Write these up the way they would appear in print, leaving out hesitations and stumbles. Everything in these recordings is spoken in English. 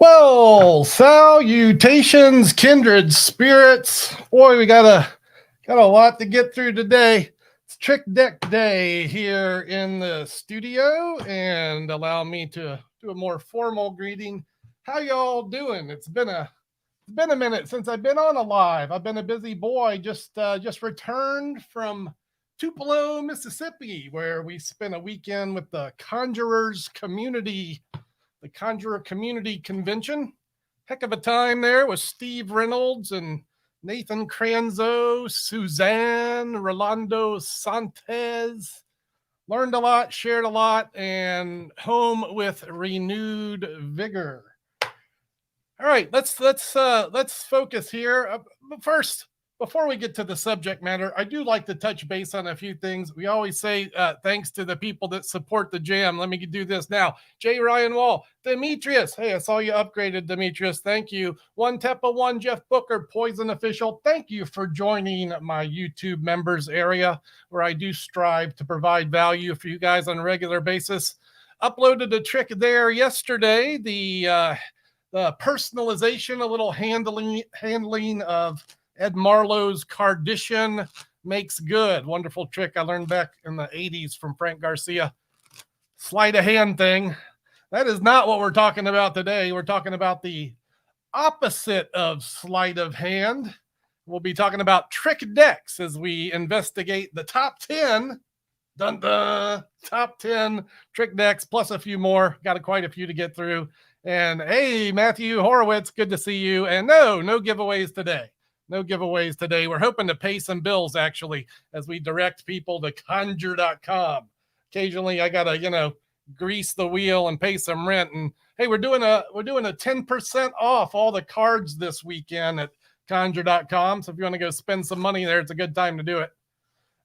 Well, salutations, kindred spirits. Boy, we got a lot to get through today. It's Trick Deck Day here in the studio, and allow me to do a more formal greeting. How y'all doing? It's been a minute since I've been on a live. I've been a busy boy. Just returned from Tupelo, Mississippi, where we spent a weekend with the Conjurer Community Convention. Heck of a time there with Steve Reynolds and Nathan Cranzo, Suzanne, Rolando Santes. Learned a lot, shared a lot, and home with renewed vigor. All right, let's focus here. But first, before we get to the subject matter, I do like to touch base on a few things. We always say thanks to the people that support the jam. Let me do this now. J. Ryan Wall, Demetrius. Hey, I saw you upgraded, Demetrius. Thank you. One Tepa One, Jeff Booker, Poison Official. Thank you for joining my YouTube members area, where I do strive to provide value for you guys on a regular basis. Uploaded a trick there yesterday. The personalization, a little handling of Ed Marlowe's Cardition makes good. Wonderful trick I learned back in the 80s from Frank Garcia. Sleight of hand thing. That is not what we're talking about today. We're talking about the opposite of sleight of hand. We'll be talking about trick decks as we investigate the top 10, top 10 trick decks, plus a few more. Got quite a few to get through. And hey, Matthew Horowitz, good to see you. And no giveaways today. No giveaways today. We're hoping to pay some bills, actually, as we direct people to conjure.com. Occasionally, I got to, grease the wheel and pay some rent. And hey, we're doing a 10% off all the cards this weekend at conjure.com. So if you want to go spend some money there, it's a good time to do it.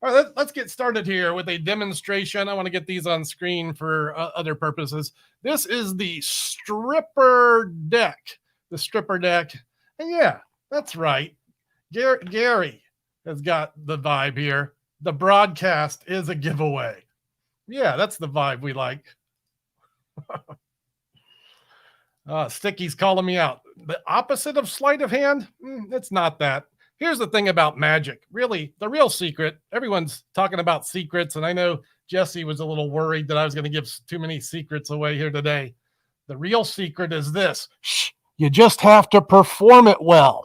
All right, let's get started here with a demonstration. I want to get these on screen for other purposes. This is the stripper deck. The stripper deck. And yeah, that's right. Gary has got the vibe here. The broadcast is a giveaway. Yeah, that's the vibe we like. Sticky's calling me out. The opposite of sleight of hand? It's not that. Here's the thing about magic. Really, the real secret, everyone's talking about secrets, and I know Jesse was a little worried that I was going to give too many secrets away here today. The real secret is this. You just have to perform it well.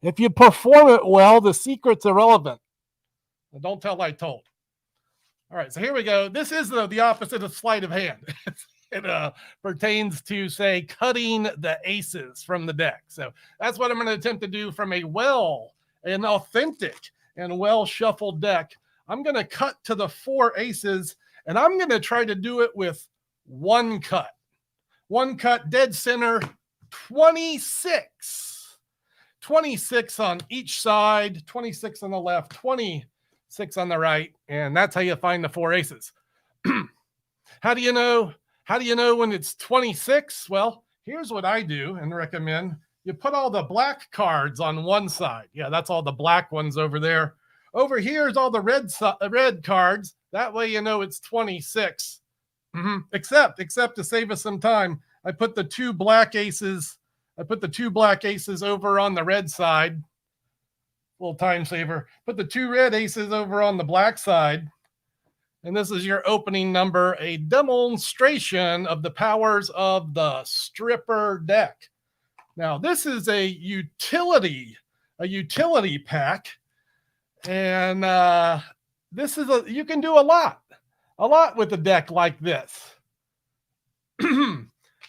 If you perform it well, the secret's irrelevant. Well, don't tell I told. All right, so here we go. This is the opposite of sleight of hand. It pertains to, say, cutting the aces from the deck. So that's what I'm going to attempt to do from an authentic and well-shuffled deck. I'm going to cut to the 4 aces, and I'm going to try to do it with one cut. One cut, dead center, 26. 26 on each side, 26 on the left, 26 on the right, and that's how you find the 4 aces. How do you know when it's 26? Well, here's what I do and recommend. You put all the black cards on one side. Yeah, that's all the black ones over there. Over here is all the red cards. That way you know it's 26. Except to save us some time, I put the 2 black aces over on the red side. Little time saver. Put the 2 red aces over on the black side. And this is your opening number, a demonstration of the powers of the stripper deck. Now, this is a utility pack. And you can do a lot with a deck like this.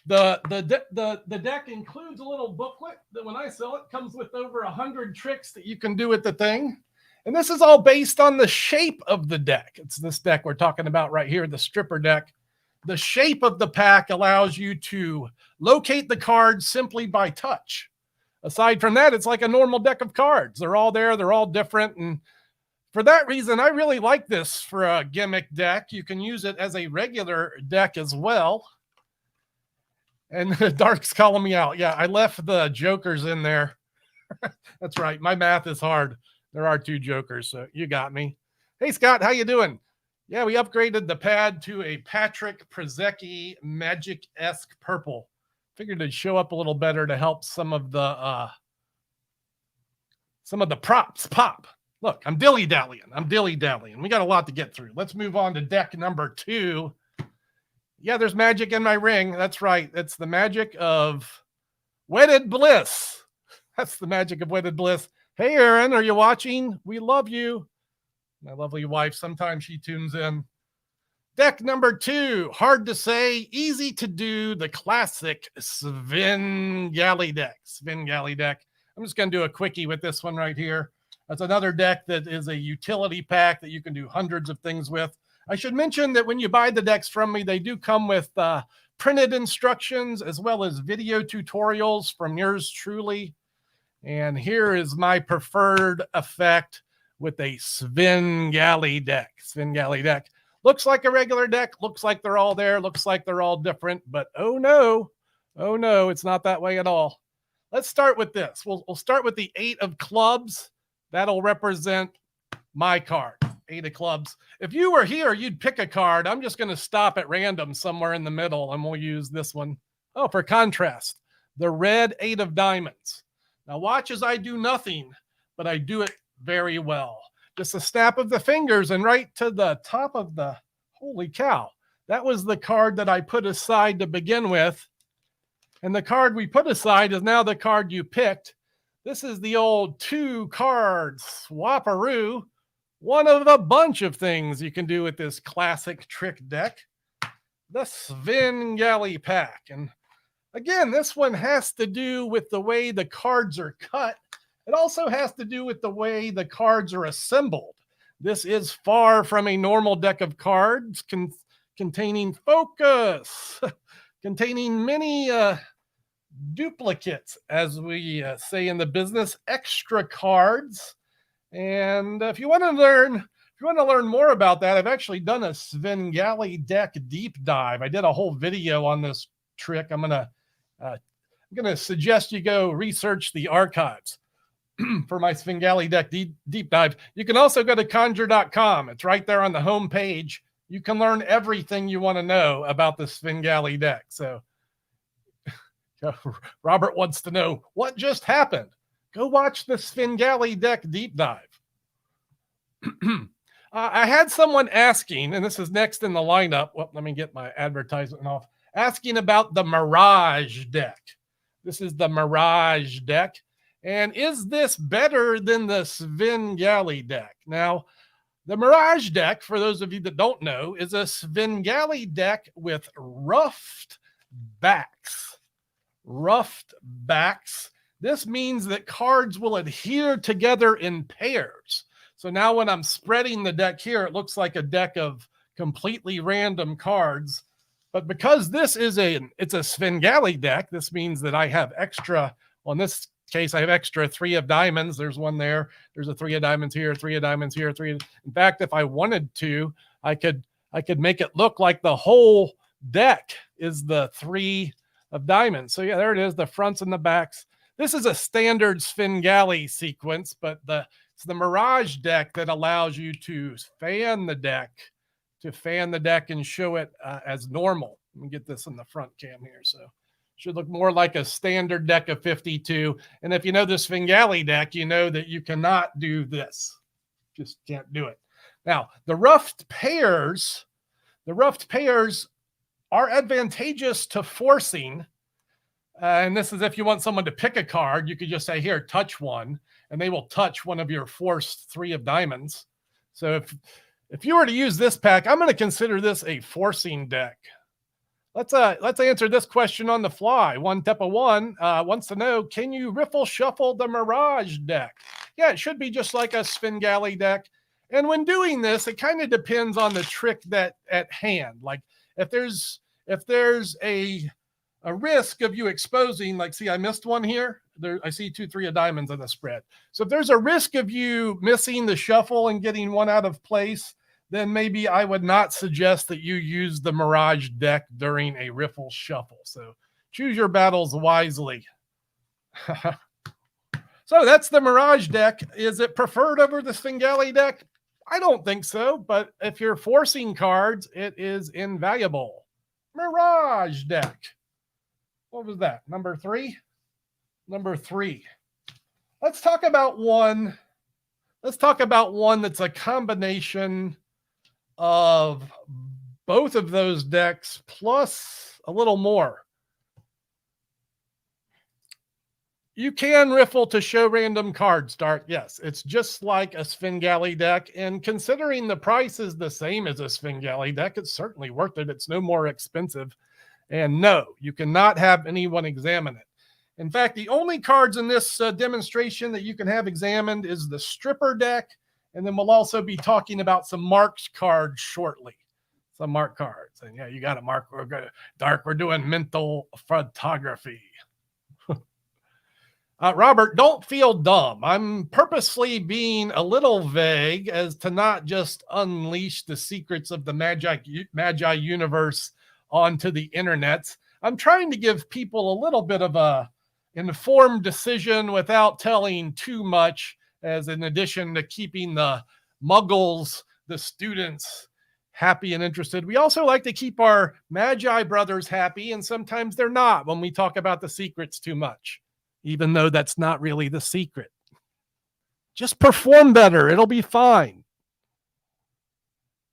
The deck includes a little booklet that when I sell it comes with over 100 tricks that you can do with the thing. And this is all based on the shape of the deck. It's this deck we're talking about right here, the stripper deck. The shape of the pack allows you to locate the cards simply by touch. Aside from that, it's like a normal deck of cards. They're all there. They're all different. And for that reason, I really like this for a gimmick deck. You can use it as a regular deck as well. And Dark's calling me out. Yeah, I left the jokers in there. That's right. My math is hard. There are 2 jokers, so you got me. Hey, Scott, how you doing? Yeah, we upgraded the pad to a Patrick Przecki Magic-esque purple. Figured it'd show up a little better to help some of the props pop. Look, I'm dilly-dallying. We got a lot to get through. Let's move on to deck number 2. Yeah, there's magic in my ring. That's right. That's the magic of Wedded Bliss. That's the magic of Wedded Bliss. Hey, Aaron, are you watching? We love you. My lovely wife, sometimes she tunes in. Deck number 2, hard to say, easy to do, the classic Svengali deck. Svengali deck. I'm just going to do a quickie with this one right here. That's another deck that is a utility pack that you can do hundreds of things with. I should mention that when you buy the decks from me, they do come with printed instructions as well as video tutorials from yours truly. And here is my preferred effect with a Svengali deck. Svengali deck. Looks like a regular deck. Looks like they're all there. Looks like they're all different. But oh no, it's not that way at all. Let's start with this. We'll start with the 8 of clubs. That'll represent my card. 8 of clubs. If you were here, you'd pick a card. I'm just going to stop at random somewhere in the middle, and we'll use this one. Oh, for contrast, the red 8 of diamonds. Now watch as I do nothing, but I do it very well. Just a snap of the fingers and right to the top of the, holy cow. That was the card that I put aside to begin with. And the card we put aside is now the card you picked. This is the old 2 card swaparoo. One of a bunch of things you can do with this classic trick deck. The Svengali pack. And again, this one has to do with the way the cards are cut. It also has to do with the way the cards are assembled. This is far from a normal deck of cards containing focus, containing many duplicates, as we say in the business, extra cards. And if you want to learn more about that, I've actually done a Svengali deck deep dive. I did a whole video on this trick. I'm gonna suggest you go research the archives for my Svengali deck deep dive. You can also go to conjure.com. It's right there on the home page. You can learn everything you want to know about the Svengali deck. So Robert wants to know what just happened. Go watch the Svengali deck deep dive. I had someone asking, and this is next in the lineup. Well, let me get my advertisement off. Asking about the Mirage deck. This is the Mirage deck. And is this better than the Svengali deck? Now, the Mirage deck, for those of you that don't know, is a Svengali deck with roughed backs. Roughed backs. This means that cards will adhere together in pairs. So now when I'm spreading the deck here, it looks like a deck of completely random cards. But because this is it's a Svengali deck, this means that I have extra, well, in this case, I have extra 3 of diamonds. There's one there. There's a 3 of diamonds here, 3 of diamonds here, 3. In fact, if I wanted to, I could make it look like the whole deck is the 3 of diamonds. So yeah, there it is, the fronts and the backs. This is a standard Svengali sequence, but it's the Mirage deck that allows you to fan the deck and show it as normal. Let me get this in the front cam here. So should look more like a standard deck of 52. And if you know the Svengali deck, you know that you cannot do this. Just can't do it. Now, the roughed pairs are advantageous to forcing. And this is if you want someone to pick a card, you could just say, here, touch one, and they will touch one of your forced 3 of diamonds. So if you were to use this pack, I'm going to consider this a forcing deck. Let's answer this question on the fly. One Tepa One wants to know, can you riffle shuffle the Mirage deck? Yeah, it should be just like a Svengali deck. And when doing this, it kind of depends on the trick that at hand. Like if there's a risk of you exposing, like, see, I missed one here. There, I see 2, 3 of diamonds on the spread. So if there's a risk of you missing the shuffle and getting one out of place, then maybe I would not suggest that you use the Mirage deck during a riffle shuffle. So choose your battles wisely. So that's the Mirage deck. Is it preferred over the Svengali deck? I don't think so, but if you're forcing cards, it is invaluable. Mirage deck. What was that? Number 3? Number 3. Let's talk about one. Let's talk about one that's a combination of both of those decks plus a little more. You can riffle to show random card start. Yes, it's just like a Svengali deck. And considering the price is the same as a Svengali deck, it's certainly worth it. It's no more expensive. And no, you cannot have anyone examine it. In fact, the only cards in this demonstration that you can have examined is the Stripper deck. And then we'll also be talking about some marked cards shortly. Some marked cards. And yeah, you got to mark. We're going to Dark. We're doing mental photography. Robert, don't feel dumb. I'm purposely being a little vague as to not just unleash the secrets of the Magi universe onto the internet. I'm trying to give people a little bit of a informed decision without telling too much, as in addition to keeping the muggles, the students, happy and interested. We also like to keep our Magi brothers happy, and sometimes they're not when we talk about the secrets too much, even though that's not really the secret. Just perform better. It'll be fine.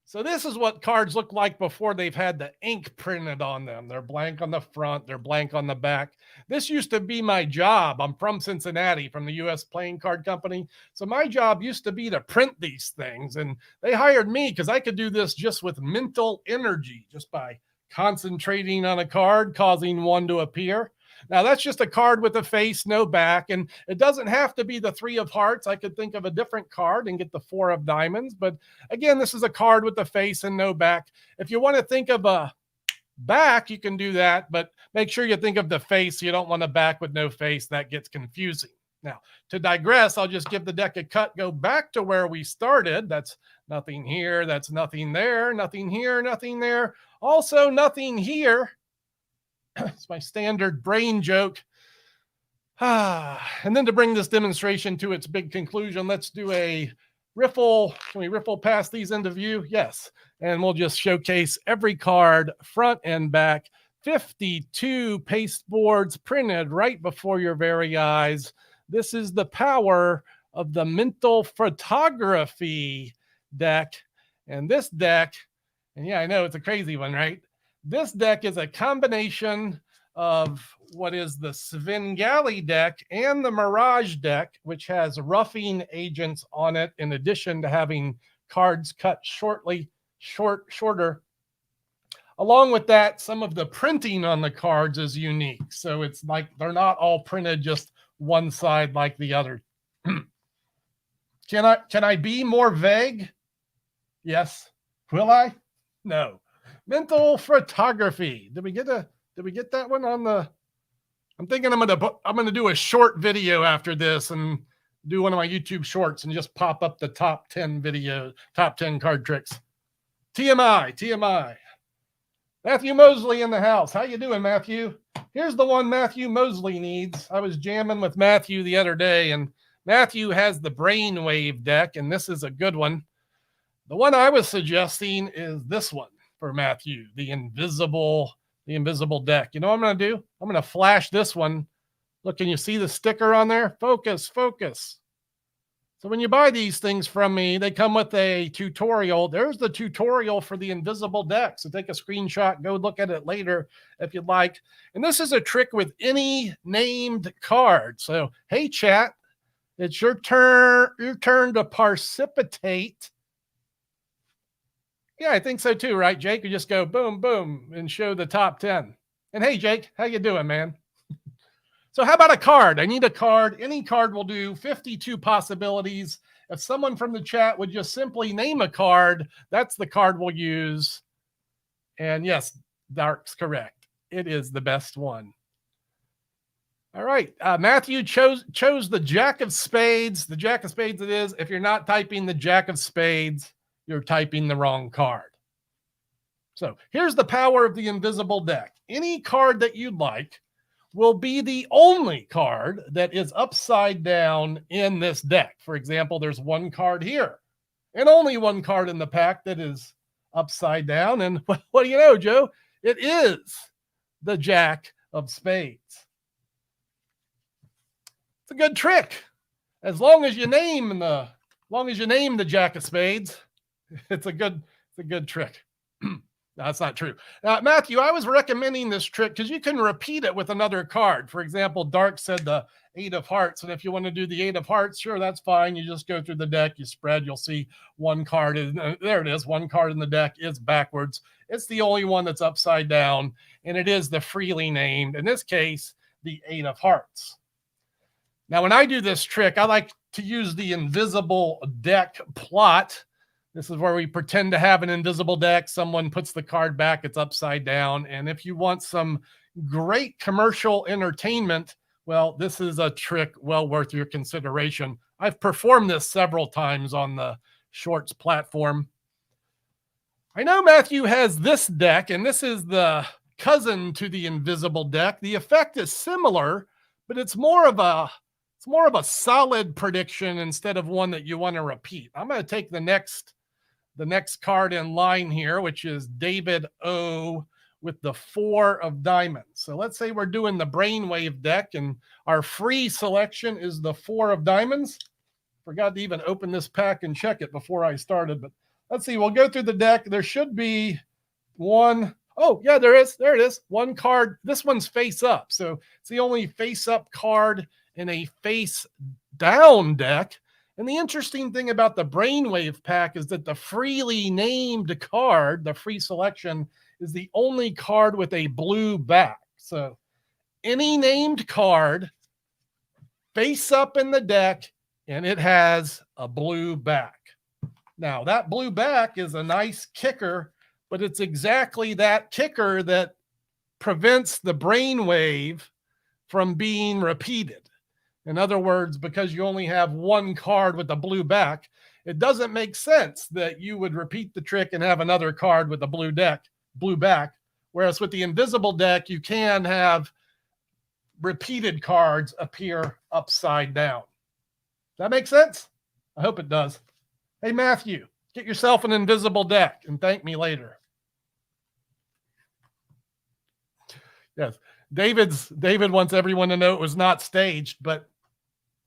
So this is what cards look like before they've had the ink printed on them. They're blank on the front. They're blank on the back. This used to be my job. I'm from Cincinnati, from the U.S. Playing Card Company. So my job used to be to print these things. And they hired me because I could do this just with mental energy, just by concentrating on a card, causing one to appear. Now, that's just a card with a face, no back, and it doesn't have to be the 3 of hearts. I could think of a different card and get the 4 of diamonds, but again, this is a card with a face and no back. If you want to think of a back, you can do that, but make sure you think of the face. You don't want a back with no face. That gets confusing. Now, to digress, I'll just give the deck a cut, go back to where we started. That's nothing here, that's nothing there, nothing here, nothing there, also nothing here. It's my standard brain joke. And then to bring this demonstration to its big conclusion, let's do a riffle. Can we riffle past these into view? Yes. And we'll just showcase every card, front and back. 52 paste boards printed right before your very eyes. This is the power of the mental photography deck. And this deck, and yeah, I know it's a crazy one, right? This deck is a combination of what is the Svengali deck and the Mirage deck, which has roughing agents on it, in addition to having cards cut shorter. Along with that, some of the printing on the cards is unique. So it's like they're not all printed just one side like the other. Can I be more vague? Yes. Will I? No. Mental photography. Did we get that one on the? I'm thinking I'm gonna do a short video after this and do one of my YouTube shorts and just pop up the top 10 card tricks. TMI. Matthew Mosley in the house. How you doing, Matthew? Here's the one Matthew Mosley needs. I was jamming with Matthew the other day, and Matthew has the Brainwave deck, and this is a good one. The one I was suggesting is this one for Matthew, the invisible deck. You know what I'm going to do? I'm going to flash this one. Look, can you see the sticker on there? Focus. So when you buy these things from me, they come with a tutorial. There's the tutorial for the invisible deck. So take a screenshot, go look at it later if you'd like. And this is a trick with any named card. So, hey, chat, it's your turn to precipitate. Yeah, I think so too, right, Jake? You just go boom, boom, and show the top 10. And hey, Jake, how you doing, man? So how about a card? I need a card. Any card will do. 52 possibilities. If someone from the chat would just simply name a card, that's the card we'll use. And yes, Dark's correct. It is the best one. All right. Matthew chose the Jack of Spades. The Jack of Spades it is. If you're not typing the Jack of Spades, you're typing the wrong card. So here's the power of the invisible deck. Any card that you'd like will be the only card that is upside down in this deck. For example, there's one card here and only one card in the pack that is upside down. And what do you know, Joe? It is the Jack of spades. It's a good trick. As long as you name the jack of spades, it's a good trick. That's not true. Matthew, I was recommending this trick because you can repeat it with another card. For example, Dark said the 8 of hearts. And if you want to do the 8 of hearts, sure, that's fine. You just go through the deck, you spread, you'll see one card. There it is. One card in the deck is backwards. It's the only one that's upside down, and it is the freely named, in this case, the 8 of hearts. Now, when I do this trick, I like to use the invisible deck plot. This is where we pretend to have an invisible deck. Someone puts the card back, it's upside down. And if you want some great commercial entertainment, well, this is a trick well worth your consideration. I've performed this several times on the Shorts platform. I know Matthew has this deck, and this is the cousin to the invisible deck. The effect is similar, but it's more of a solid prediction instead of one that you want to repeat. I'm going to take the next card in line here, which is David O with the 4 of diamonds. So let's say we're doing the Brainwave deck, and our free selection is the 4 of diamonds. Forgot to even open this pack and check it before I started, but let's see. We'll go through the deck. There should be one. Oh, yeah, there is. There it is. One card. This one's face up. So it's the only face up card in a face down deck. And the interesting thing about the Brainwave pack is that the freely named card, the free selection, is the only card with a blue back. So any named card face up in the deck, and it has a blue back. Now, that blue back is a nice kicker, but it's exactly that kicker that prevents the Brainwave from being repeated. In other words, because you only have one card with a blue back, it doesn't make sense that you would repeat the trick and have another card with a blue back. Whereas with the invisible deck, you can have repeated cards appear upside down. That make sense? I hope it does. Hey, Matthew, get yourself an invisible deck and thank me later. Yes, David wants everyone to know it was not staged, but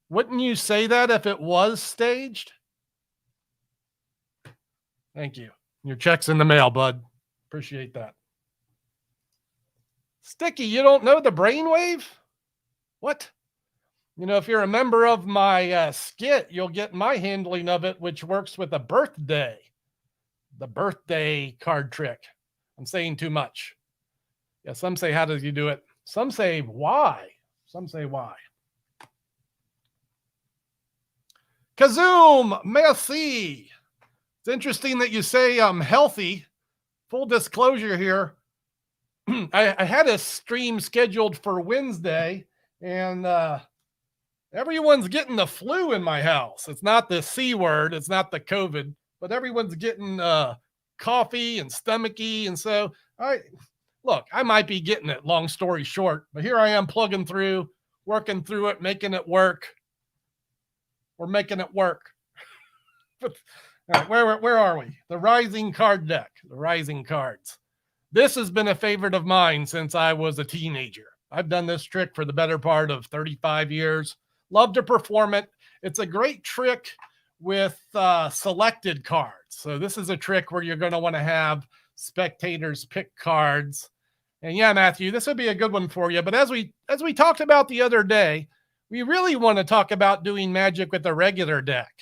wouldn't you say that if it was staged? Thank you. Your check's in the mail, bud. Appreciate that. Sticky, you don't know the Brainwave? What? You know, if you're a member of my skit, you'll get my handling of it, which works with a birthday. The birthday card trick. I'm saying too much. Yeah, some say, how does you do it? Some say, why? Some say, why? Kazoom, merci. It's interesting that you say I'm healthy. Full disclosure here. I had a stream scheduled for Wednesday, and everyone's getting the flu in my house. It's not the C word. It's not the COVID, but everyone's getting coffee and stomachy. And so I might be getting it, long story short, but here I am plugging through, working through it, making it work. We're making it work. But where are we? The Rising card deck, the Rising cards. This has been a favorite of mine since I was a teenager. I've done this trick for the better part of 35 years. Love to perform it. It's a great trick with selected cards. So this is a trick where you're going to want to have spectators pick cards. And yeah, Matthew, this would be a good one for you. But as we talked about the other day, we really want to talk about doing magic with a regular deck.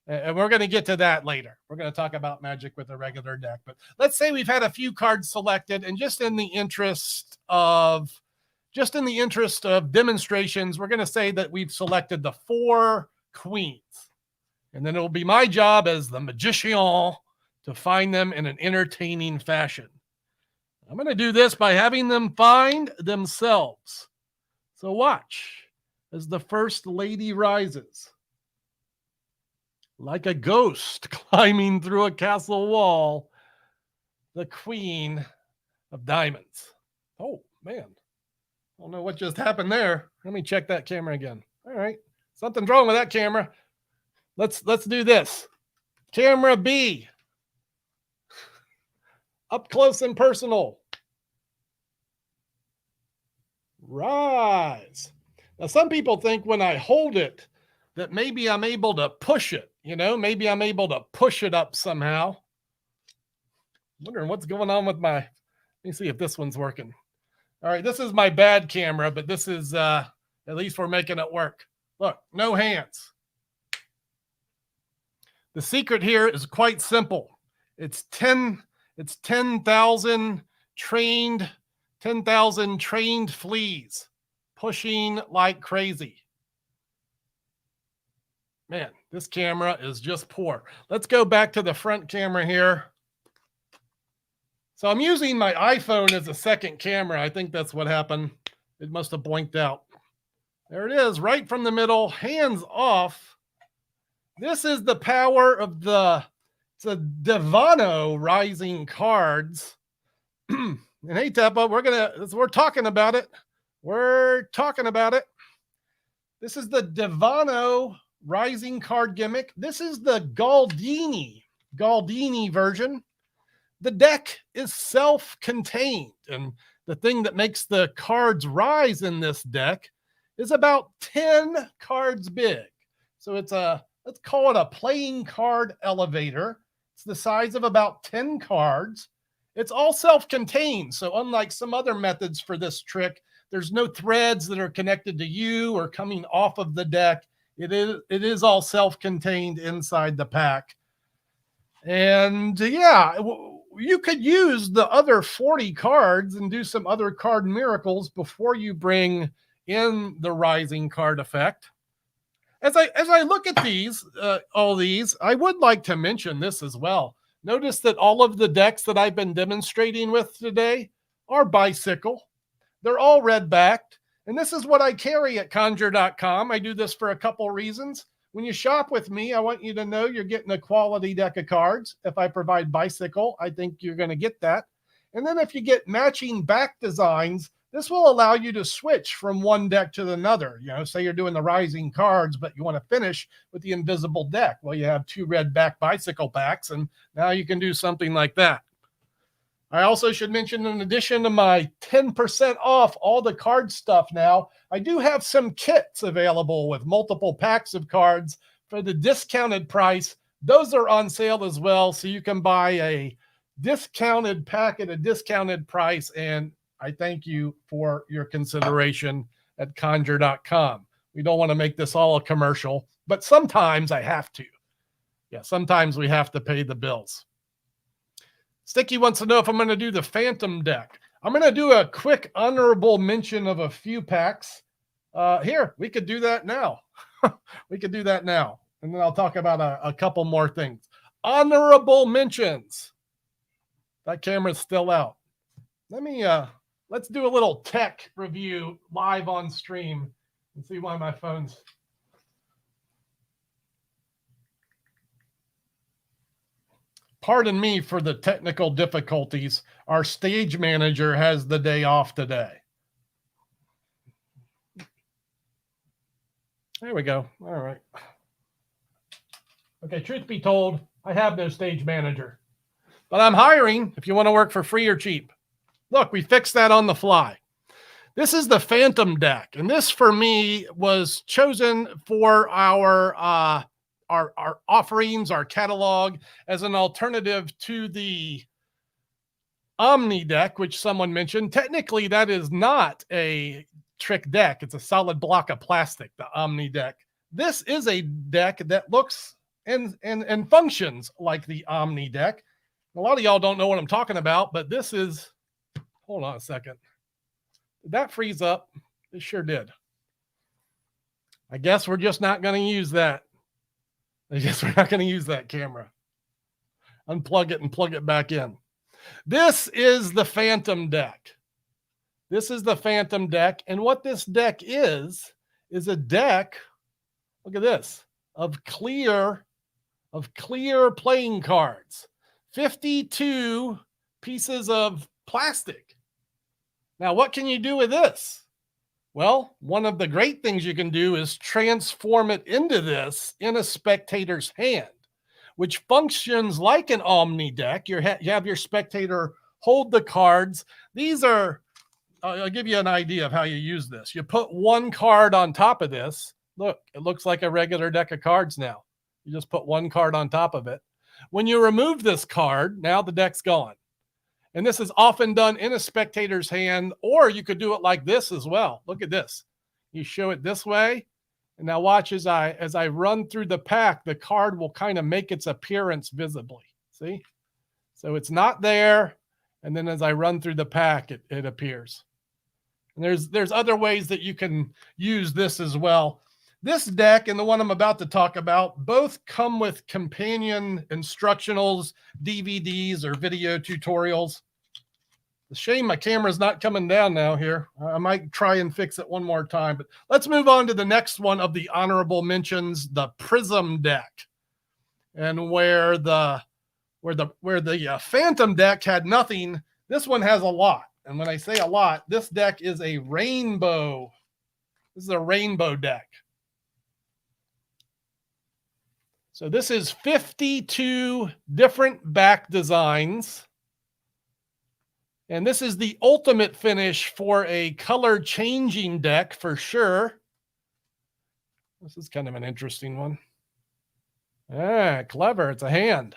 And we're going to get to that later. We're going to talk about magic with a regular deck. But let's say we've had a few cards selected, and just in the interest of demonstrations, we're going to say that we've selected the 4 queens. And then it will be my job as the magician to find them in an entertaining fashion. I'm going to do this by having them find themselves. So watch as the first lady rises. Like a ghost climbing through a castle wall, the Queen of Diamonds. Oh, man. I don't know what just happened there. Let me check that camera again. All right. Something's wrong with that camera. Let's do this. Camera B. Up close and personal. Rise. Now, some people think when I hold it that maybe I'm able to push it, maybe I'm able to push it up somehow. Wondering what's going on with let me see if this one's working. All right, this is my bad camera, but this is, at least we're making it work. Look, no hands. The secret here is quite simple. It's 10,000 trained fleas pushing like crazy. Man, this camera is just poor. Let's go back to the front camera here. So I'm using my iPhone as a second camera. I think that's what happened. It must have blinked out. There it is, right from the middle, hands off. This is the power of it's a Devano Rising cards. And hey, Teppa, we're talking about it. We're talking about it. This is the Devano Rising card gimmick. This is the Galdini version. The deck is self-contained, and the thing that makes the cards rise in this deck is about 10 cards big. So it's let's call it a playing card elevator. It's the size of about 10 cards. It's all self-contained. So unlike some other methods for this trick, there's no threads that are connected to you or coming off of the deck. It is all self-contained inside the pack. And yeah, you could use the other 40 cards and do some other card miracles before you bring in the rising card effect. As I look at all these, I would like to mention this as well. Notice that all of the decks that I've been demonstrating with today are bicycle. They're all red backed. And this is what I carry at Conjure.com. I do this for a couple reasons. When you shop with me, I want you to know you're getting a quality deck of cards. If I provide bicycle, I think you're going to get that. And then if you get matching back designs, this will allow you to switch from one deck to another. Say you're doing the rising cards, but you want to finish with the invisible deck. Well, you have 2 red back bicycle packs, and now you can do something like that. I also should mention, in addition to my 10% off all the card stuff now, I do have some kits available with multiple packs of cards for the discounted price. Those are on sale as well, so you can buy a discounted pack at a discounted price, and I thank you for your consideration at Conjure.com. We don't want to make this all a commercial, but sometimes I have to. Yeah, sometimes we have to pay the bills. Sticky wants to know if I'm going to do the Phantom deck. I'm going to do a quick honorable mention of a few packs. Here, we could do that now. We could do that now. And then I'll talk about a couple more things. Honorable mentions. That camera's still out. Let's do a little tech review live on stream and see why my phone's. Pardon me for the technical difficulties. Our stage manager has the day off today. There we go. All right. Okay, truth be told, I have no stage manager, but I'm hiring if you want to work for free or cheap. Look, we fixed that on the fly. This is the Phantom deck, and this for me was chosen for our offerings, our catalog, as an alternative to the Omni deck, which someone mentioned. Technically, that is not a trick deck. It's a solid block of plastic, the Omni deck. This is a deck that looks and functions like the Omni deck. A lot of y'all don't know what I'm talking about, but this is, hold on a second. Did that freeze up? It sure did. I guess we're just not going to use that. I guess we're not going to use that camera. Unplug it and plug it back in. This is the Phantom deck. This is the Phantom deck. And what this deck is a deck, look at this, of clear playing cards. 52 pieces of plastic. Now, what can you do with this? Well, one of the great things you can do is transform it into this in a spectator's hand, which functions like an Omni deck. You have your spectator hold the cards. These are I'll give you an idea of how you use this. You put one card on top of this. Look, it looks like a regular deck of cards now. You just put one card on top of it. When you remove this card, now the deck's gone. And this is often done in a spectator's hand, or you could do it like this as well. Look at this. You show it this way, and now watch as I run through the pack, the card will kind of make its appearance visibly. See? So it's not there, and then as I run through the pack, it appears. And there's other ways that you can use this as well. This deck and the one I'm about to talk about both come with companion instructionals, DVDs, or video tutorials. It's a shame my camera's not coming down now here. I might try and fix it one more time, but let's move on to the next one of the honorable mentions, the Prism deck. And where the Phantom deck had nothing, this one has a lot. And when I say a lot, this deck is a rainbow. This is a rainbow deck. So this is 52 different back designs. And this is the ultimate finish for a color changing deck for sure. This is kind of an interesting one. Ah, clever. It's a hand.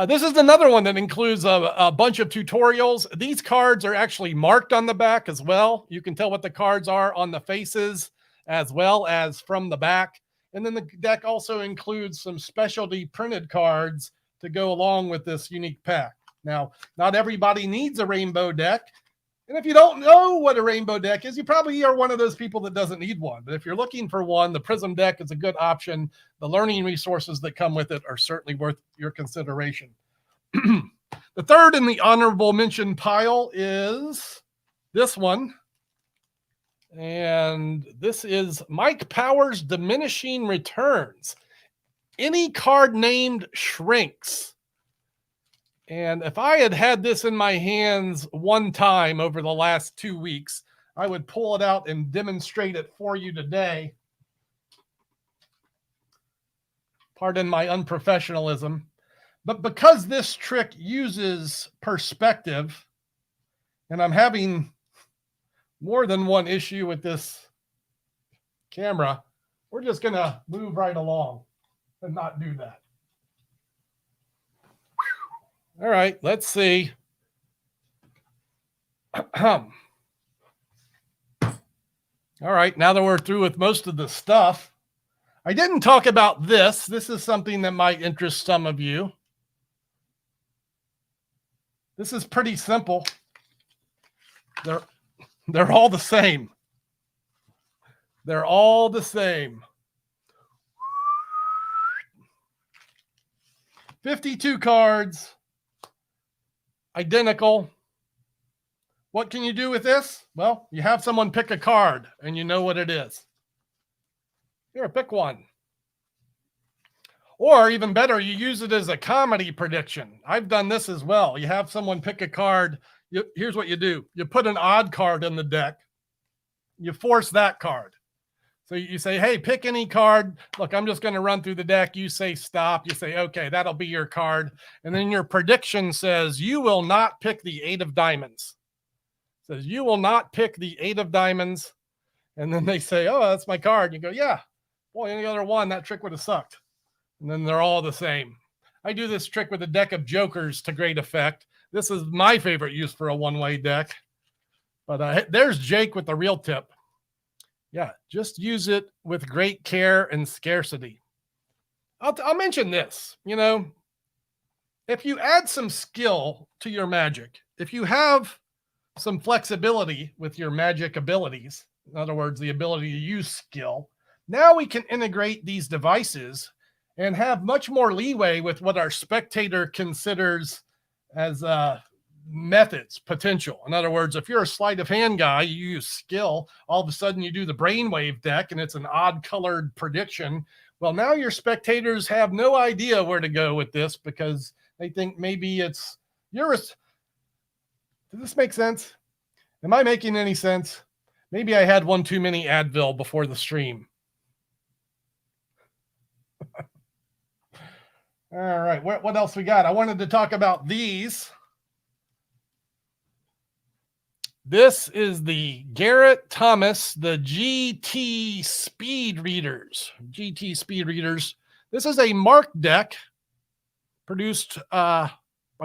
This is another one that includes a bunch of tutorials. These cards are actually marked on the back as well. You can tell what the cards are on the faces as well as from the back. And then the deck also includes some specialty printed cards to go along with this unique pack. Now, not everybody needs a rainbow deck. And if you don't know what a rainbow deck is, you probably are one of those people that doesn't need one. But if you're looking for one, the Prism deck is a good option. The learning resources that come with it are certainly worth your consideration. The third in the honorable mention pile is this one. And this is Mike Powers' Diminishing Returns. Any card named shrinks. And if I had had this in my hands one time over the last 2 weeks, I would pull it out and demonstrate it for you today. Pardon my unprofessionalism. But because this trick uses perspective, and I'm having more than one issue with this camera, we're just going to move right along and not do that. All right, let's see. All right, now that we're through with most of the stuff, I didn't talk about this. This is something that might interest some of you. This is pretty simple. They're all the same. They're all the same. 52 cards. Identical. What can you do with this? Well, you have someone pick a card and you know what it is. Here, pick one. Or even better, you use it as a comedy prediction. I've done this as well. You have someone pick a card. Here's what you do. You put an odd card in the deck. You force that card. So you say, hey, pick any card. Look, I'm just going to run through the deck. You say stop. You say, okay, that'll be your card. And then your prediction says, you will not pick the 8 of diamonds. It says, you will not pick the 8 of diamonds. And then they say, oh, that's my card. You go, yeah. Boy, any other one, that trick would have sucked. And then they're all the same. I do this trick with a deck of jokers to great effect. This is my favorite use for a one-way deck. But there's Jake with the real tip. Yeah, just use it with great care and scarcity. I'll mention this. You know, if you add some skill to your magic, if you have some flexibility with your magic abilities, in other words, the ability to use skill, now we can integrate these devices and have much more leeway with what our spectator considers as methods, potential. In other words, if you're a sleight of hand guy, you use skill, all of a sudden you do the brainwave deck and it's an odd colored prediction. Well, now your spectators have no idea where to go with this because they think maybe it's yours. Does this make sense? Am I making any sense? Maybe I had one too many Advil before the stream. All right, what else we got? I wanted to talk about these. This is the Garrett Thomas, the GT Speed Readers. GT Speed Readers. This is a marked deck produced by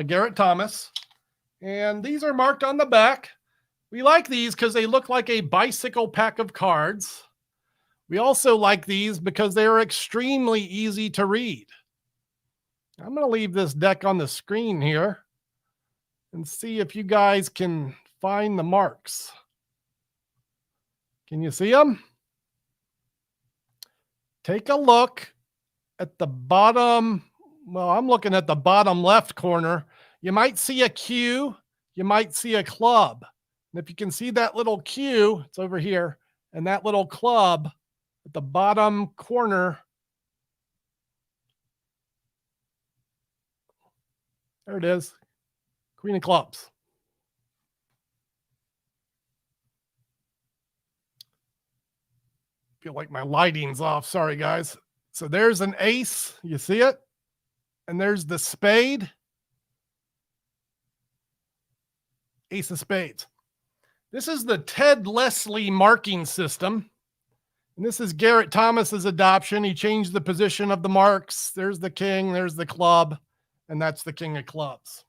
Garrett Thomas. And these are marked on the back. We like these because they look like a bicycle pack of cards. We also like these because they are extremely easy to read. I'm going to leave this deck on the screen here and see if you guys can find the marks. Can you see them? Take a look at the bottom. Well, I'm looking at the bottom left corner. You might see a Q. You might see a club. And if you can see that little Q, it's over here, and that little club at the bottom corner. There it is. Queen of clubs. Feel like my lighting's off. Sorry, guys. So there's an ace. You see it? And there's the spade. Ace of spades. This is the Ted Leslie marking system. And this is Garrett Thomas's adoption. He changed the position of the marks. There's the king, there's the club, and that's the king of clubs.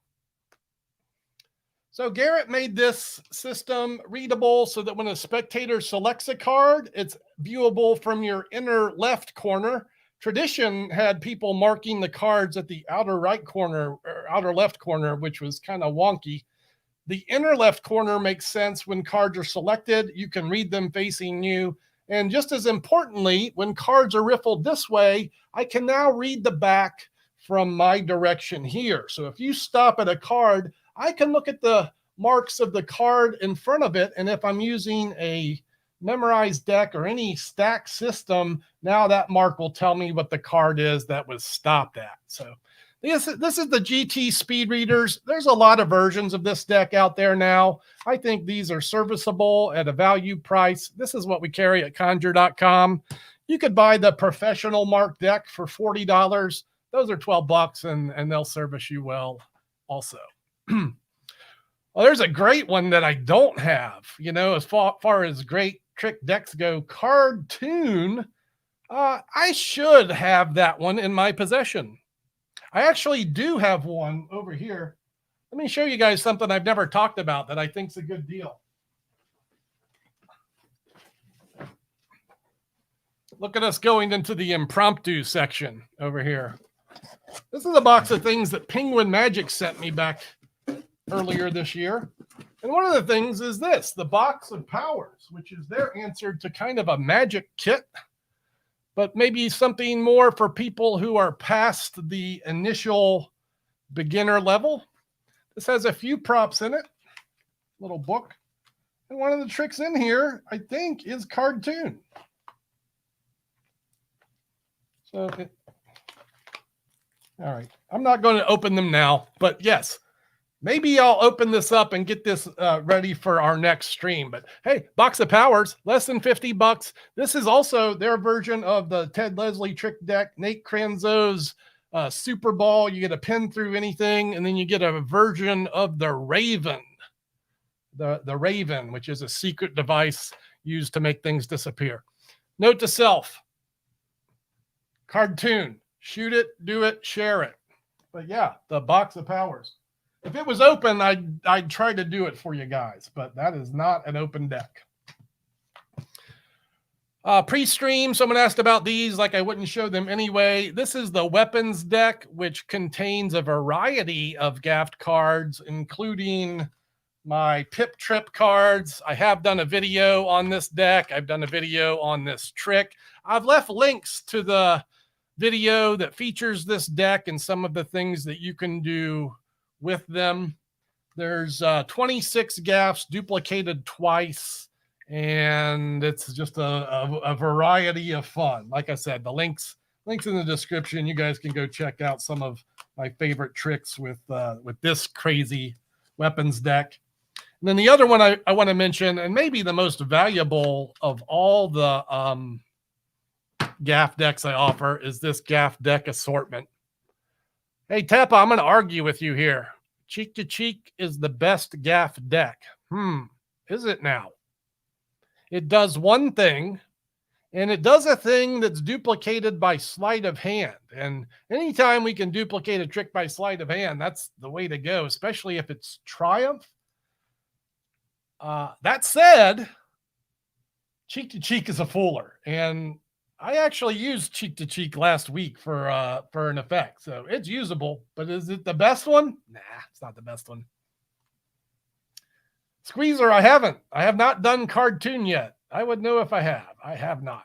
So Garrett made this system readable so that when a spectator selects a card, it's viewable from your inner left corner. Tradition had people marking the cards at the outer right corner or outer left corner, which was kind of wonky. The inner left corner makes sense when cards are selected. You can read them facing you. And just as importantly, when cards are riffled this way, I can now read the back from my direction here. So if you stop at a card, I can look at the marks of the card in front of it. And if I'm using a memorized deck or any stack system, now that mark will tell me what the card is that was stopped at. So this is the GT Speed Readers. There's a lot of versions of this deck out there now. I think these are serviceable at a value price. This is what we carry at Conjure.com. You could buy the professional mark deck for $40. Those are $12 and they'll service you well also. Well, there's a great one that I don't have, as far as great trick decks go. Cardtoon. I should have that one in my possession. I actually do have one over here. Let me show you guys something I've never talked about that I think is a good deal. Look at us going into the impromptu section over here. This is a box of things that Penguin Magic sent me back earlier this year. And one of the things is this, the Box of Powers, which is their answer to kind of a magic kit, but maybe something more for people who are past the initial beginner level. This has a few props in it, little book. And one of the tricks in here, I think, is Cardtoon. So, all right, I'm not going to open them now, but yes, maybe I'll open this up and get this ready for our next stream. But hey, Box of Powers, less than $50. This is also their version of the Ted Leslie trick deck, Nate Cranzo's Super Ball. You get a pin through anything, and then you get a version of the Raven. The Raven, which is a secret device used to make things disappear. Note to self, Cardtoon, shoot it, do it, share it. But yeah, the Box of Powers. If it was open, I'd try to do it for you guys, but that is not an open deck. Pre-stream, someone asked about these, like I wouldn't show them anyway. This is the weapons deck, which contains a variety of Gaft cards, including my Pip Trip cards. I have done a video on this deck. I've done a video on this trick. I've left links to the video that features this deck and some of the things that you can do with them. There's 26 Gafts duplicated twice, and it's just a variety of fun. Like I said, the links in the description. You guys can go check out some of my favorite tricks with this crazy weapons deck. And then the other one I want to mention, and maybe the most valuable of all the Gaff decks I offer, is this Gaff deck assortment. Hey, Teppa, I'm going to argue with you here. Cheek to Cheek is the best Gaff deck. is it now? It does one thing, and it does a thing that's duplicated by sleight of hand. And anytime we can duplicate a trick by sleight of hand, that's the way to go, especially if it's Triumph. That said, cheek to cheek is a fooler. And I actually used cheek to cheek last week for an effect. So it's usable, but is it the best one? Nah, it's not the best one. Squeezer, I have not done Cartoon yet. I would know if I have. I have not.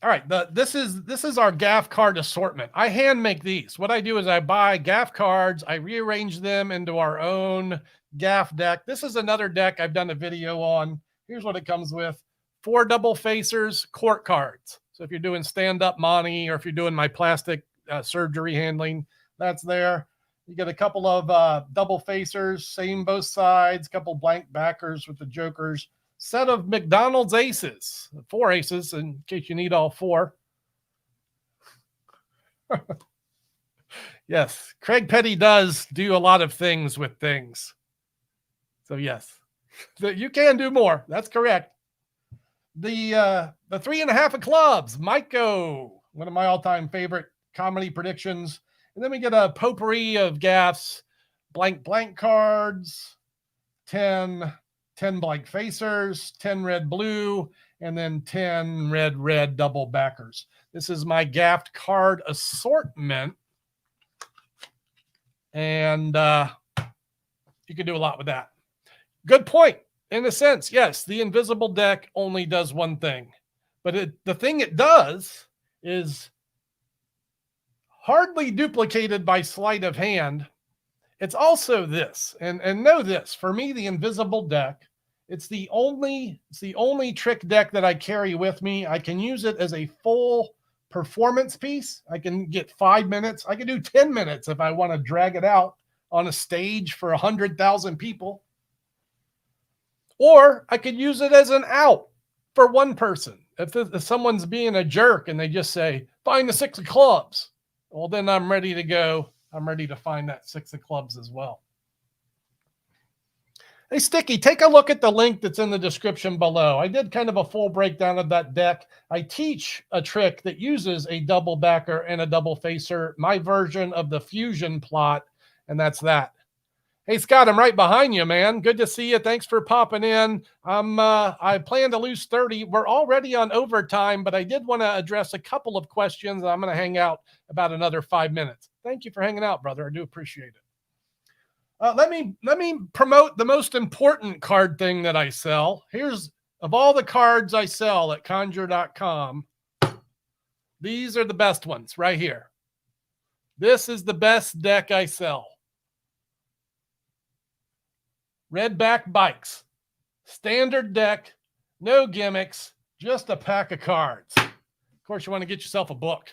All right, this is our gaff card assortment. I hand make these. What I do is I buy gaff cards, I rearrange them into our own gaff deck. This is another deck I've done a video on. Here's what it comes with: 4 double facers, court cards. So if you're doing stand-up money, or if you're doing my plastic surgery handling, that's there. You get a couple of double facers, same both sides, couple blank backers with the jokers. Set of McDonald's aces, 4 aces in case you need all 4. Yes, Craig Petty does do a lot of things with things. So yes, you can do more. That's correct. The 3.5 of clubs, Maiko, one of my all-time favorite comedy predictions. And then we get a potpourri of gaffs, blank cards, 10 blank facers, 10 red blue, and then 10 red double backers. This is my gaffed card assortment. And you can do a lot with that. Good point. In a sense, yes, the invisible deck only does one thing. But the thing it does is hardly duplicated by sleight of hand. It's also this, and know this, for me, the invisible deck, it's the only trick deck that I carry with me. I can use it as a full performance piece. I can get 5 minutes. I can do 10 minutes if I want to drag it out on a stage for 100,000 people. Or I could use it as an out for one person. If someone's being a jerk and they just say, find the 6 of clubs, well, then I'm ready to go. I'm ready to find that 6 of clubs as well. Hey, Sticky, take a look at the link that's in the description below. I did kind of a full breakdown of that deck. I teach a trick that uses a double backer and a double facer, my version of the fusion plot, and that's that. Hey, Scott, I'm right behind you, man. Good to see you. Thanks for popping in. I plan to lose 30. We're already on overtime, but I did want to address a couple of questions. I'm going to hang out about another 5 minutes. Thank you for hanging out, brother. I do appreciate it. Let me promote the most important card thing that I sell. Here's, of all the cards I sell at Conjure.com, these are the best ones right here. This is the best deck I sell. Redback Bikes. Standard deck, no gimmicks, just a pack of cards. Of course, you want to get yourself a book.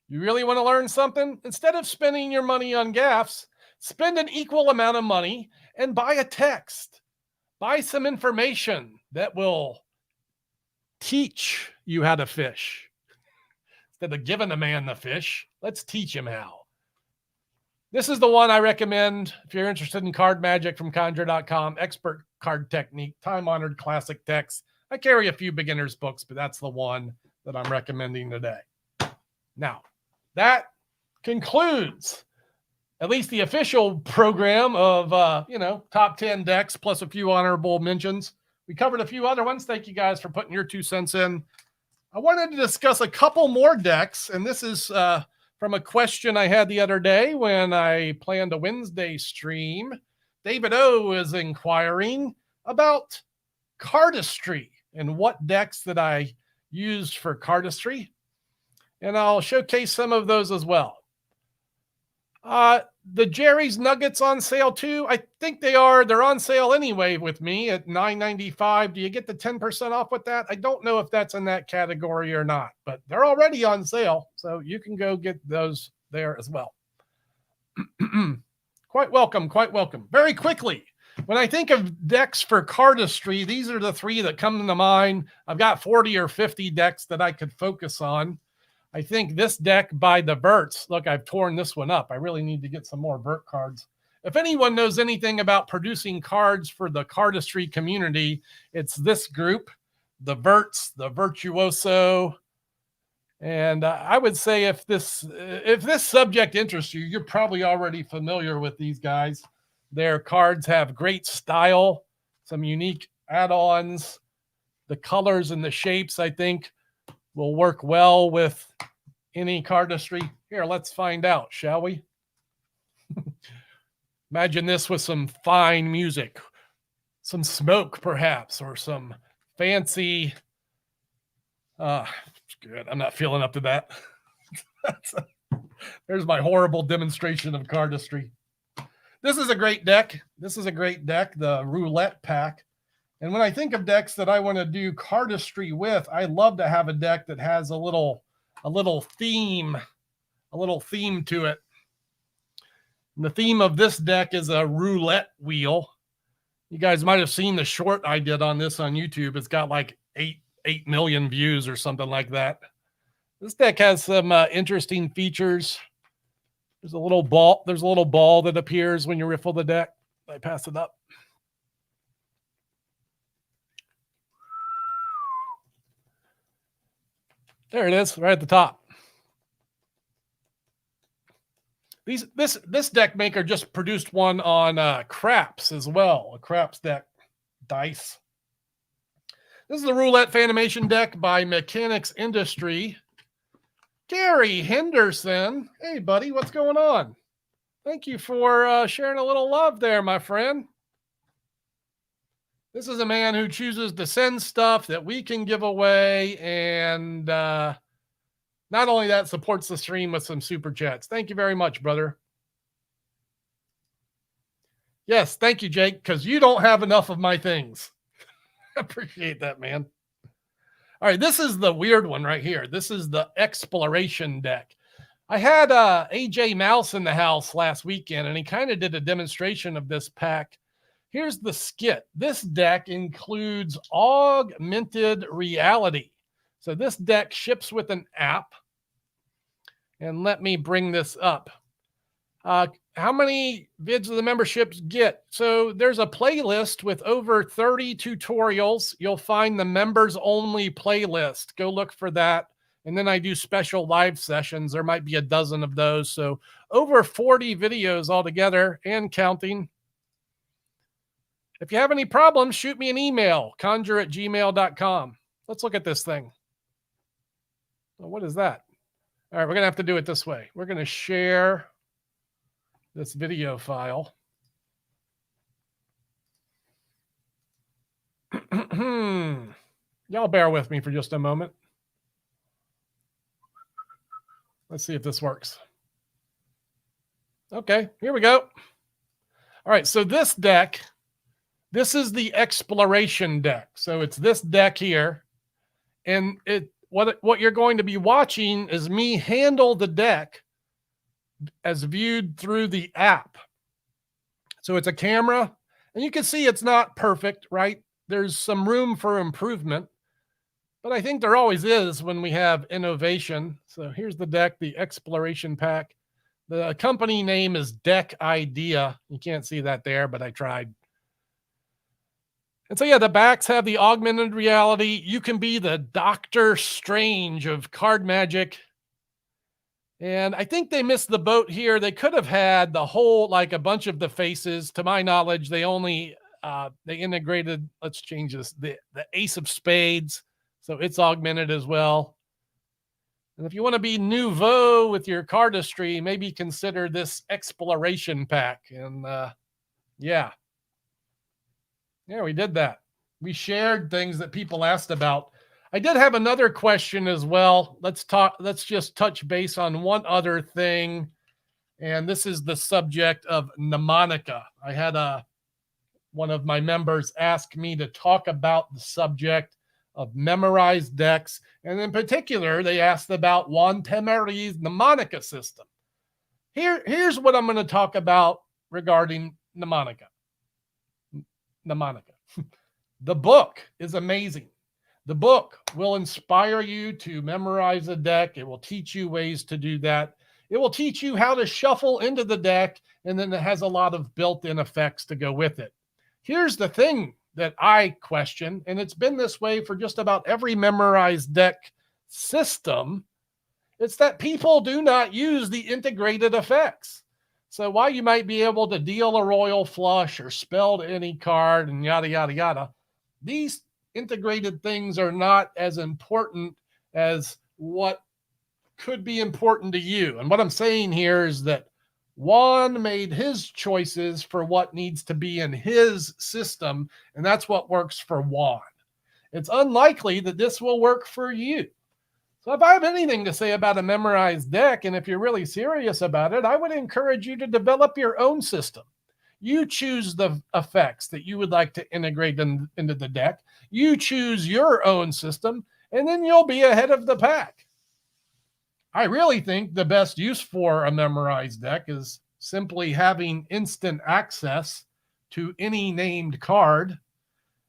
You really want to learn something? Instead of spending your money on gaffs, spend an equal amount of money and buy a text. Buy some information that will teach you how to fish. Instead of giving a man the fish, let's teach him how. This is the one I recommend if you're interested in card magic, from Conjure.com. Expert card technique, time-honored classic text. I carry a few beginners books, but that's the one that I'm recommending today. Now, that concludes at least the official program of, top 10 decks plus a few honorable mentions. We covered a few other ones. Thank you guys for putting your 2 cents in. I wanted to discuss a couple more decks, and this is from a question I had the other day when I planned a Wednesday stream. David O is inquiring about cardistry and what decks that I used for cardistry. And I'll showcase some of those as well. The Jerry's Nuggets on sale too. I think they're on sale anyway with me at $9.95. Do you get the 10% off with that? I don't know if that's in that category or not, but they're already on sale. So you can go get those there as well. Quite welcome. Very quickly, when I think of decks for cardistry, these are the 3 that come to mind. I've got 40 or 50 decks that I could focus on. I think this deck by the Verts, look, I've torn this one up. I really need to get some more Vert cards. If anyone knows anything about producing cards for the cardistry community, it's this group, the Verts, the Virtuoso. And I would say if this subject interests you, you're probably already familiar with these guys. Their cards have great style, some unique add-ons. The colors and the shapes, I think, will work well with any cardistry. Here, let's find out, shall we? Imagine this with some fine music, some smoke perhaps, or some fancy... good. I'm not feeling up to that. There's my horrible demonstration of cardistry. This is a great deck. The Roulette Pack. And when I think of decks that I want to do cardistry with, I love to have a deck that has a little theme to it. And the theme of this deck is a roulette wheel. You guys might have seen the short I did on this on YouTube. It's got like 8 million views or something like that. This deck has some interesting features. There's a little ball that appears when you riffle the deck. I pass it up. There it is, right at the top. This deck maker just produced one on Craps as well, a Craps deck dice. This is the Roulette Fanimation deck by Mechanics Industry. Gary Henderson. Hey, buddy, what's going on? Thank you for sharing a little love there, my friend. This is a man who chooses to send stuff that we can give away, and not only that, supports the stream with some super chats. Thank you very much, brother. Yes, thank you, Jake, because you don't have enough of my things. Appreciate that, man. All right, this is the weird one right here. This is the Exploration deck. I had AJ Mouse in the house last weekend, and he kind of did a demonstration of this pack. Here's the skit. This deck includes augmented reality. So this deck ships with an app. And let me bring this up. How many vids do the memberships get? So there's a playlist with over 30 tutorials. You'll find the members only playlist. Go look for that. And then I do special live sessions. There might be a dozen of those. So over 40 videos altogether and counting. If you have any problems, shoot me an email, conjure@gmail.com. Let's look at this thing. Well, what is that? All right, we're going to have to do it this way. We're going to share this video file. Y'all bear with me for just a moment. Let's see if this works. Okay, here we go. All right, so this deck, this is the Exploration deck. So it's this deck here. And what you're going to be watching is me handle the deck as viewed through the app. So it's a camera, and you can see it's not perfect, right? There's some room for improvement, but I think there always is when we have innovation. So here's the deck, the Exploration pack. The company name is Deck Idea. You can't see that there, but I tried. And so, yeah, the backs have the augmented reality. You can be the Doctor Strange of card magic. And I think they missed the boat here. They could have had the whole, like a bunch of the faces. To my knowledge, they only, they integrated, let's change this, the Ace of Spades. So it's augmented as well. And if you want to be nouveau with your cardistry, maybe consider this Exploration pack. And yeah, we did that. We shared things that people asked about. I did have another question as well. Let's just touch base on one other thing. And this is the subject of mnemonica. I had one of my members ask me to talk about the subject of memorized decks. And in particular, they asked about Juan Temeri's mnemonica system. Here's what I'm going to talk about regarding mnemonica. The book is amazing. The book will inspire you to memorize a deck. It will teach you ways to do that. It will teach you how to shuffle into the deck, and then it has a lot of built-in effects to go with it. Here's the thing that I question, and it's been this way for just about every memorized deck system. It's that people do not use the integrated effects. So while you might be able to deal a royal flush or spell to any card and yada, yada, yada, these integrated things are not as important as what could be important to you. And what I'm saying here is that Juan made his choices for what needs to be in his system, and that's what works for Juan. It's unlikely that this will work for you. So if I have anything to say about a memorized deck, and if you're really serious about it, I would encourage you to develop your own system. You choose the effects that you would like to integrate into the deck. You choose your own system, and then you'll be ahead of the pack. I really think the best use for a memorized deck is simply having instant access to any named card.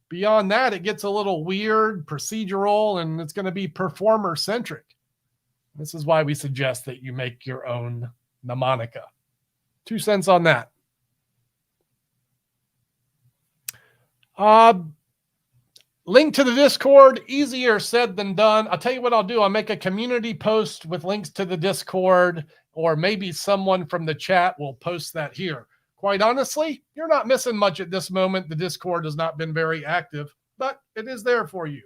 Beyond that, it gets a little weird, procedural, and it's going to be performer-centric. This is why we suggest that you make your own mnemonica. 2 cents on that. Link to the Discord, easier said than done. I'll tell you what I'll do. I'll make a community post with links to the Discord, or maybe someone from the chat will post that here. Quite honestly, you're not missing much at this moment. The Discord has not been very active, but it is there for you.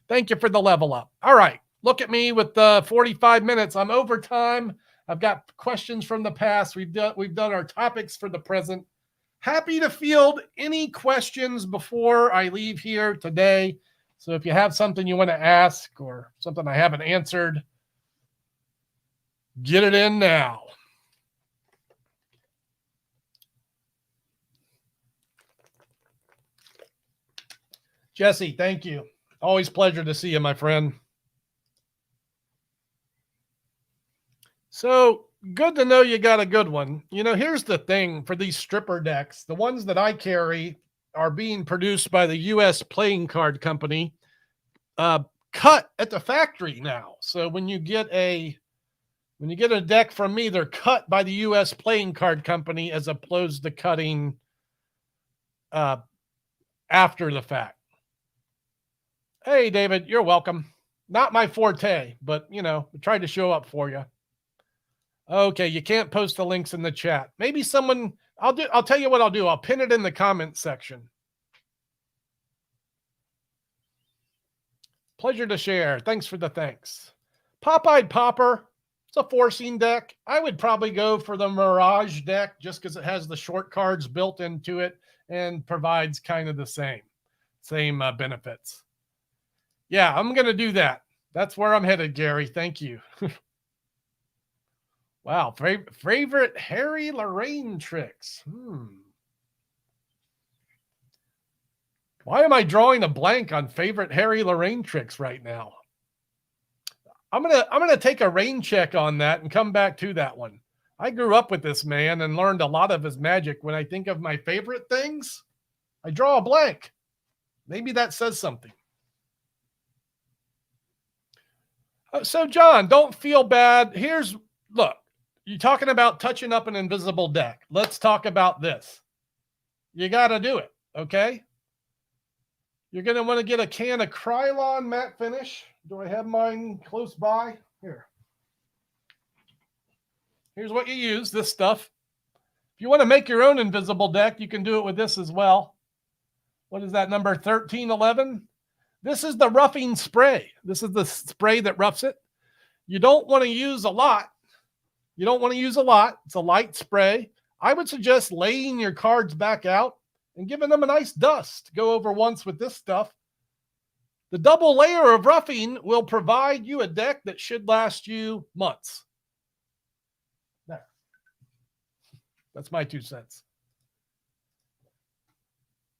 Thank you for the level up. All right, look at me with the 45 minutes. I'm over time. I've got questions from the past. We've done our topics for the present. Happy to field any questions before I leave here today. So if you have something you want to ask or something I haven't answered, get it in now. Jesse, thank you. Always pleasure to see you, my friend. So good to know you got a good one. You know, here's the thing for these stripper decks. The ones that I carry are being produced by the U.S. Playing Card Company, cut at the factory now. So when you get a deck from me, they're cut by the U.S. Playing Card Company as opposed to cutting after the fact. Hey, David, you're welcome. Not my forte, but, you know, I tried to show up for you. Okay, you can't post the links in the chat. Maybe someone, I'll tell you what I'll do. I'll pin it in the comments section. Pleasure to share. Thanks for the thanks. Pop-Eyed Popper. It's a forcing deck. I would probably go for the Mirage deck just because it has the short cards built into it and provides kind of the same benefits. Yeah, I'm going to do that. That's where I'm headed, Gary. Thank you. Wow. Favorite Harry Lorraine tricks. Why am I drawing a blank on favorite Harry Lorraine tricks right now? I'm gonna take a rain check on that and come back to that one. I grew up with this man and learned a lot of his magic. When I think of my favorite things, I draw a blank. Maybe that says something. So, John, don't feel bad. Look, you're talking about touching up an invisible deck. Let's talk about this. You got to do it, okay? You're going to want to get a can of Krylon matte finish. Do I have mine close by? Here. Here's what you use, this stuff. If you want to make your own invisible deck, you can do it with this as well. What is that, number 1311? This is the roughing spray. This is the spray that roughs it. You don't want to use a lot. It's a light spray. I would suggest laying your cards back out and giving them a nice dust to go over once with this stuff. The double layer of roughing will provide you a deck that should last you months. There. That's my 2 cents.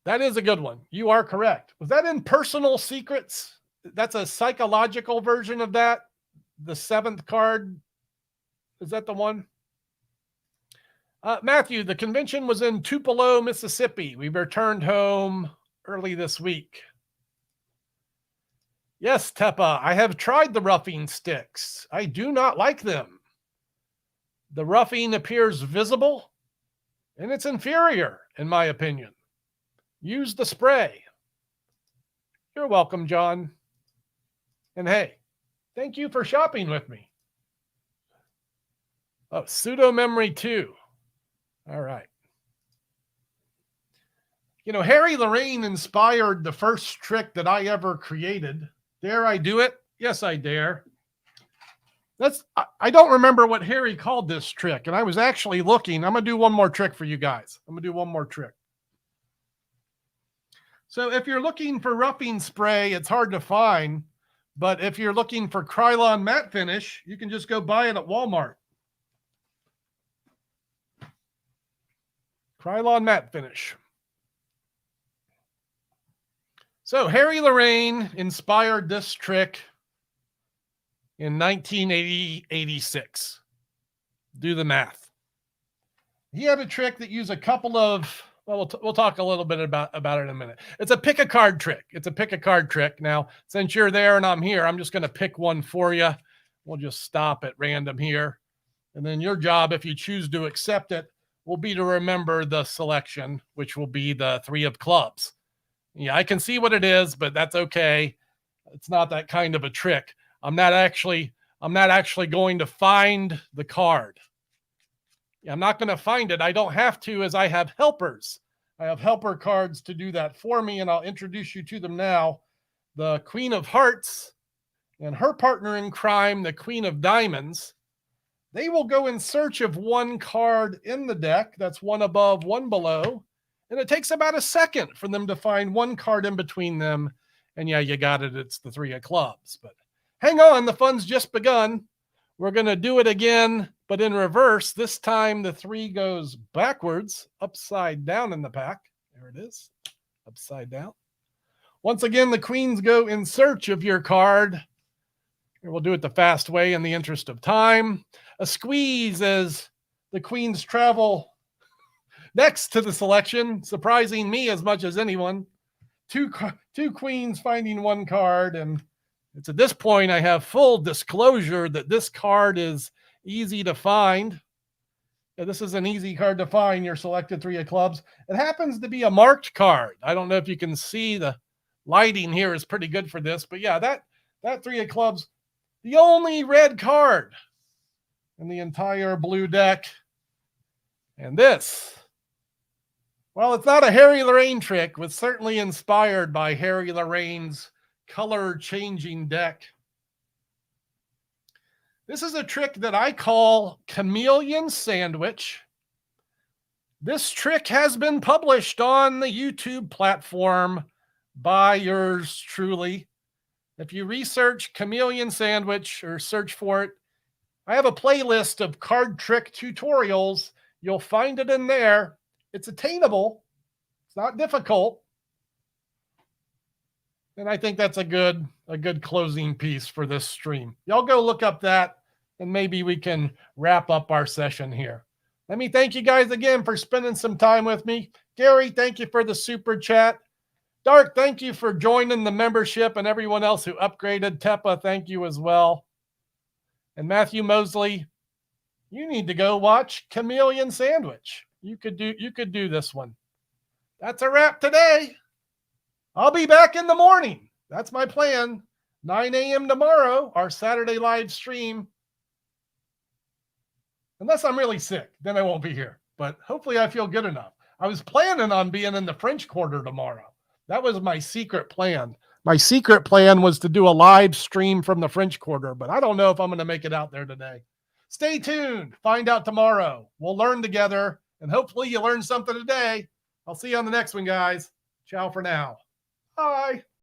That is a good one. You are correct. Was that in Personal Secrets? That's a psychological version of that. The 7th card. Is that the one? Matthew, the convention was in Tupelo, Mississippi. We returned home early this week. Yes, Tepa, I have tried the roughing sticks. I do not like them. The roughing appears visible, and it's inferior, in my opinion. Use the spray. You're welcome, John. And hey, thank you for shopping with me. Oh, pseudo memory 2. All right. You know, Harry Lorraine inspired the first trick that I ever created. Dare I do it? Yes, I dare. I don't remember what Harry called this trick, and I was actually looking. I'm going to do one more trick for you guys. I'm going to do one more trick. So if you're looking for roughing spray, it's hard to find. But if you're looking for Krylon matte finish, you can just go buy it at Walmart. Krylon matte finish. So Harry Lorraine inspired this trick in 1986. Do the math. He had a trick that used a couple of, well, we'll talk a little bit about it in a minute. It's a pick a card trick. It's a pick a card trick. Now, since you're there and I'm here, I'm just going to pick one for you. We'll just stop at random here. And then your job, if you choose to accept it, will be to remember the selection, which will be the 3 of clubs. Yeah, I can see what it is, but that's okay. It's not that kind of a trick. I'm not actually going to find the card. I'm not going to find it. I don't have to, as I have helpers. I have helper cards to do that for me, and I'll introduce you to them now. The Queen of Hearts and her partner in crime, the Queen of Diamonds. They will go in search of one card in the deck. That's one above, one below. And it takes about a second for them to find one card in between them. And yeah, you got it. It's the 3 of clubs. But hang on, the fun's just begun. We're going to do it again, but in reverse. This time the 3 goes backwards, upside down in the pack. There it is, upside down. Once again, the queens go in search of your card. Here, we'll do it the fast way in the interest of time. A squeeze as the queens travel next to the selection, surprising me as much as anyone. Two queens finding one card, and it's at this point I have full disclosure that this card is easy to find. This is an easy card to find, your selected 3 of clubs. It happens to be a marked card. I don't know if you can see, the lighting here is pretty good for this, but yeah, that 3 of clubs, the only red card in the entire blue deck. And this, well, it's not a Harry Lorraine trick, was certainly inspired by Harry Lorraine's color-changing deck. This is a trick that I call Chameleon Sandwich. This trick has been published on the YouTube platform by yours truly. If you research Chameleon Sandwich or search for it, I have a playlist of card trick tutorials. You'll find it in there. It's attainable. It's not difficult. And I think that's a good closing piece for this stream. Y'all go look up that, and maybe we can wrap up our session here. Let me thank you guys again for spending some time with me. Gary, thank you for the super chat. Dark, thank you for joining the membership, and everyone else who upgraded. Tepa, thank you as well. And Matthew Mosley, you need to go watch Chameleon Sandwich. You could do this one. That's a wrap today. I'll be back in the morning. That's my plan. 9 a.m. tomorrow, our Saturday live stream. Unless I'm really sick, then I won't be here. But hopefully I feel good enough. I was planning on being in the French Quarter tomorrow. That was my secret plan. My secret plan was to do a live stream from the French Quarter, but I don't know if I'm going to make it out there today. Stay tuned. Find out tomorrow. We'll learn together, and hopefully you learned something today. I'll see you on the next one, guys. Ciao for now. Bye.